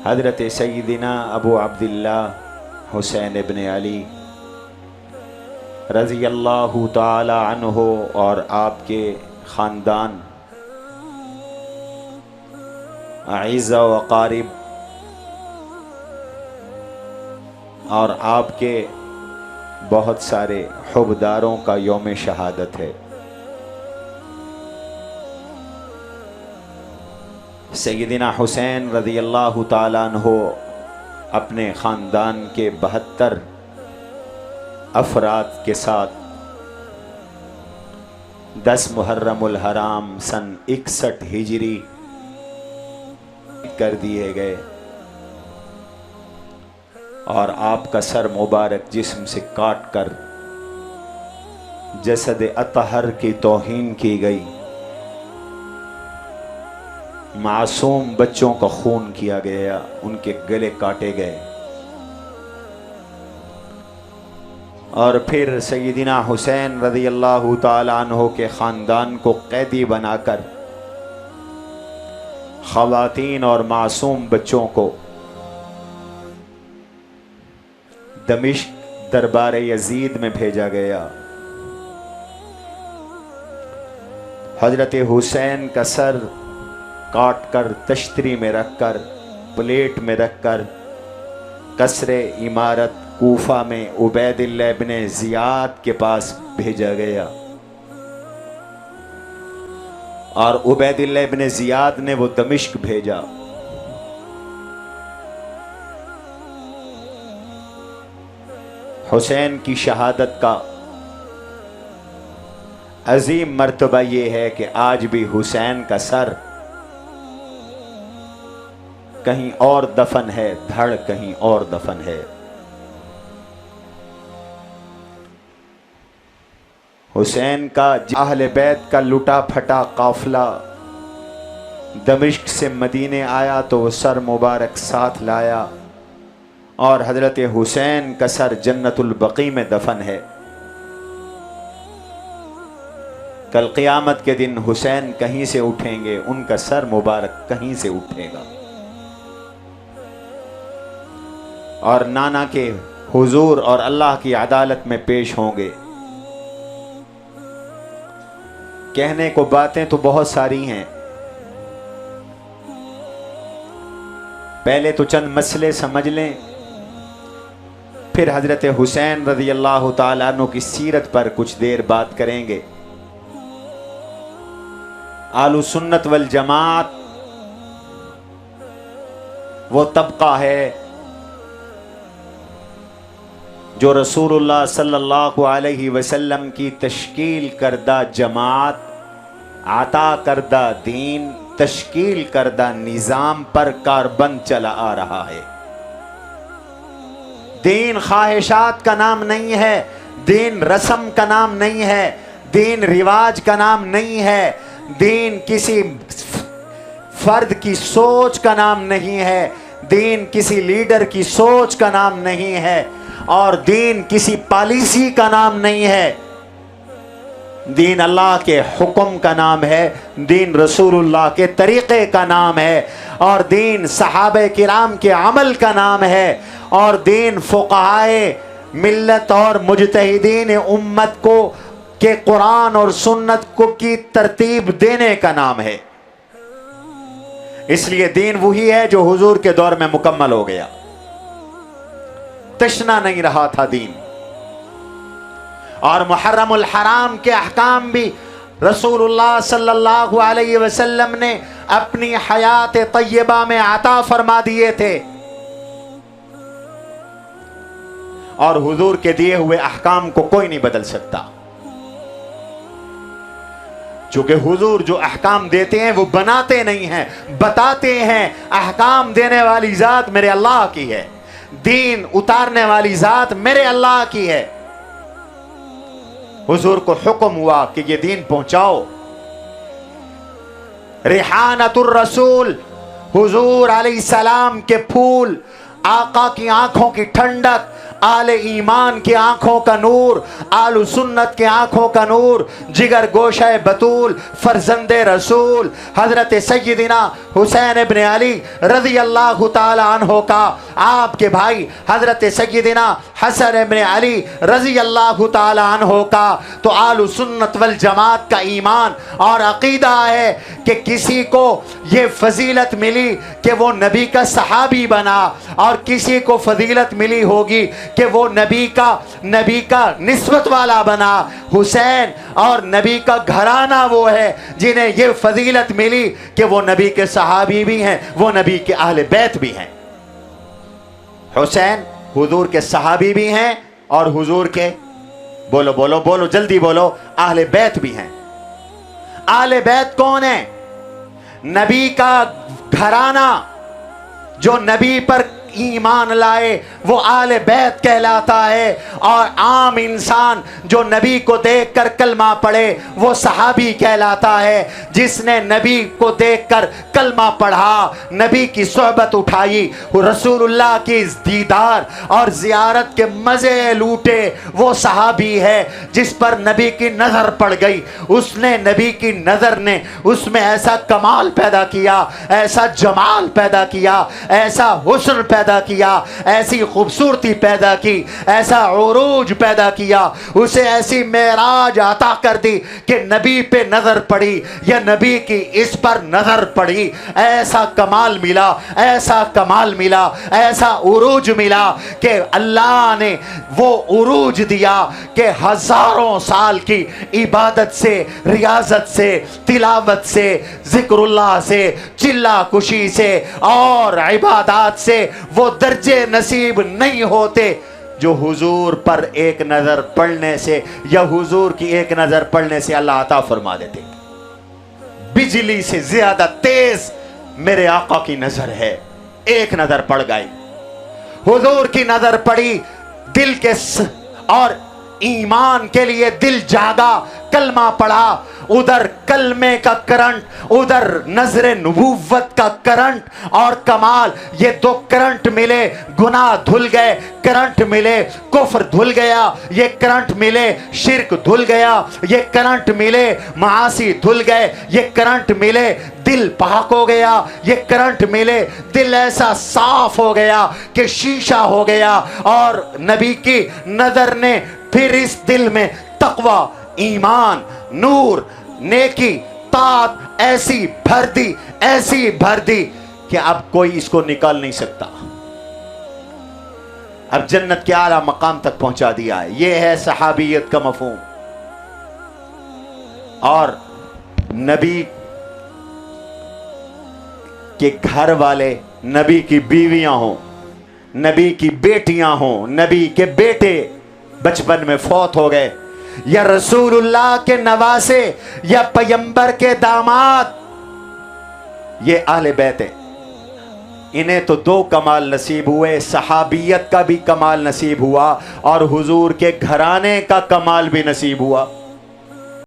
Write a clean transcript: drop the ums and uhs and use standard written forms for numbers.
حضرت سیدنا ابو عبداللہ حسین ابن علی رضی اللہ تعالی عنہ اور آپ کے خاندان، اعزا و اقارب اور آپ کے بہت سارے حبداروں کا یوم شہادت ہے۔ سیدنا حسین رضی اللہ تعالیٰ عنہ اپنے خاندان کے 72 افراد کے ساتھ 10 محرم الحرام سن 61 ہجری کر دیے گئے، اور آپ کا سر مبارک جسم سے کاٹ کر جسد اطہر کی توہین کی گئی، معصوم بچوں کا خون کیا گیا، ان کے گلے کاٹے گئے، اور پھر سیدنا حسین رضی اللہ تعالی عنہ کے خاندان کو قیدی بنا کر خواتین اور معصوم بچوں کو دمشق دربار یزید میں بھیجا گیا۔ حضرت حسین کا سر کاٹ کر تشتری میں رکھ کر، پلیٹ میں رکھ کر قصر عمارت کوفہ میں عبید اللہ ابن زیاد کے پاس بھیجا گیا، اور عبید اللہ ابن زیاد نے وہ دمشق بھیجا۔ حسین کی شہادت کا عظیم مرتبہ یہ ہے کہ آج بھی حسین کا سر کہیں اور دفن ہے، دھڑ کہیں اور دفن ہے۔ حسین کا اہل بیت کا لٹا پھٹا قافلہ دمشق سے مدینے آیا تو وہ سر مبارک ساتھ لایا، اور حضرت حسین کا سر جنت البقیع میں دفن ہے۔ کل قیامت کے دن حسین کہیں سے اٹھیں گے، ان کا سر مبارک کہیں سے اٹھے گا، اور نانا کے حضور اور اللہ کی عدالت میں پیش ہوں گے۔ کہنے کو باتیں تو بہت ساری ہیں، پہلے تو چند مسئلے سمجھ لیں، پھر حضرت حسین رضی اللہ تعالیٰ عنہ کی سیرت پر کچھ دیر بات کریں گے۔ اہل سنت والجماعت وہ طبقہ ہے جو رسول اللہ صلی اللہ علیہ وسلم کی تشکیل کردہ جماعت، عطا کردہ دین، تشکیل کردہ نظام پر کاربند چلا آ رہا ہے۔ دین خواہشات کا نام نہیں ہے، دین رسم کا نام نہیں ہے، دین رواج کا نام نہیں ہے، دین کسی فرد کی سوچ کا نام نہیں ہے، دین کسی لیڈر کی سوچ کا نام نہیں ہے، اور دین کسی پالیسی کا نام نہیں ہے۔ دین اللہ کے حکم کا نام ہے، دین رسول اللہ کے طریقے کا نام ہے، اور دین صحابہ کرام کے عمل کا نام ہے، اور دین فقہائے ملت اور مجتہدین امت کو کہ قرآن اور سنت کو کی ترتیب دینے کا نام ہے۔ اس لیے دین وہی ہے جو حضور کے دور میں مکمل ہو گیا، تشنا نہیں رہا تھا دین۔ اور محرم الحرام کے احکام بھی رسول اللہ صلی اللہ علیہ وسلم نے اپنی حیات طیبہ میں عطا فرما دیے تھے، اور حضور کے دیے ہوئے احکام کو کوئی نہیں بدل سکتا، چونکہ حضور جو احکام دیتے ہیں وہ بناتے نہیں ہیں، بتاتے ہیں۔ احکام دینے والی ذات میرے اللہ کی ہے، دین اتارنے والی ذات میرے اللہ کی ہے۔ حضور کو حکم ہوا کہ یہ دین پہنچاؤ۔ ریحانۃ الرسول، حضور علیہ السلام کے پھول، آقا کی آنکھوں کی ٹھنڈک، आले ईमान की आंखों का नूर, आलू सुन्नत की आंखों का नूर, जिगर गोशे बतूल, फरजंदे रसूल हजरत सैयदिना हुसैन इब्न अली रज़ी अल्लाह ताला अन्हो का, आपके भाई हजरत सैयदिना हसन इब्न अली रज़ी अल्लाह ताला अन्हो का। तो आलू सुन्नत वल जमात का ईमान और अकीदा है कि किसी को ये फजीलत मिली कि वो नबी का सहाबी बना, और किसी को फजीलत मिली होगी कि वो नबी का निस्बत वाला बना। हुसैन और नबी का घराना वो है जिन्हें ये फजीलत मिली कि वो नबी के सहाबी भी हैं, वो नबी के अहले बैत भी हैं। हुसैन हुजूर के सहाबी भी हैं और हुजूर के, बोलो बोलो बोलो जल्दी बोलो, अहले बैत भी हैं। अहले बैत कौन है? नबी का घराना जो नबी पर ईमान लाए वो आले बैत कहलाता है, और आम इंसान जो नबी को देखकर कलमा पढ़े वो सहाबी कहलाता है। जिसने नबी को देखकर कलमा पढ़ा, नबी की सोहबत उठाई, रसूलुल्लाह की दीदार और जियारत के मज़े लूटे, वो सहाबी है। जिस पर नबी की नज़र पड़ गई, उसने नबी की नज़र ने उसमें ऐसा कमाल पैदा किया, ऐसा जमाल पैदा किया, ऐसा हुस्न पैदा किया, ऐसी खूबसूरती पैदा की, ऐसा उरूज पैदा किया, उसे ऐसी मेराज अता कर दी कि नबी पे नजर पड़ी या नबी की इस पर नजर पड़ी, ऐसा कमाल मिला, ऐसा कमाल मिला, ऐसा उरूज मिला कि अल्लाह ने वो उरूज दिया कि हजारों साल की इबादत से, रियाजत से, तिलावत से, जिक्रुल्लाह से, चिल्ला कुशी से और इबादत से वो दर्जे नसीब नहीं होते जो हुजूर पर एक नजर पड़ने से या हुजूर की एक नजर पड़ने से अल्लाह अता फरमा देते। बिजली से ज्यादा तेज मेरे आका की नजर है, एक नजर पड़ गई, हुजूर की नजर पड़ी, दिल के और ईमान के लिए दिल जागा, कलमा पढ़ा, उधर कलमे का करंट, उधर नजर नबूवत का करंट और कमाल, ये दो करंट मिले, गुनाह धुल गए, करंट मिले, कुफ्र धुल गया, ये करंट मिले, शिरक धुल गया, ये करंट मिले, मासी धुल गए, ये करंट मिले, दिल पाक हो गया, ये करंट मिले, दिल ऐसा साफ हो गया कि शीशा हो गया, और नबी की नजर ने फिर इस दिल में तकवा, ईमान, नूर, नेकी, तात ऐसी भर दी, ऐसी भर दी कि अब कोई इसको निकाल नहीं सकता। अब जन्नत के आला मकाम तक पहुंचा दिया है। यह है सहाबियत का मफहूम। और नबी के घर वाले, नबी की बीवियां हों, नबी की बेटियां हों, नबी के बेटे बचपन में फौत हो गए, या रसूलुल्लाह के नवासे या पैगंबर के दामाद, ये अहले बैत हैं। इन्हें तो दो कमाल नसीब हुए, सहाबियत का भी कमाल नसीब हुआ और हुजूर के घराने का कमाल भी नसीब हुआ।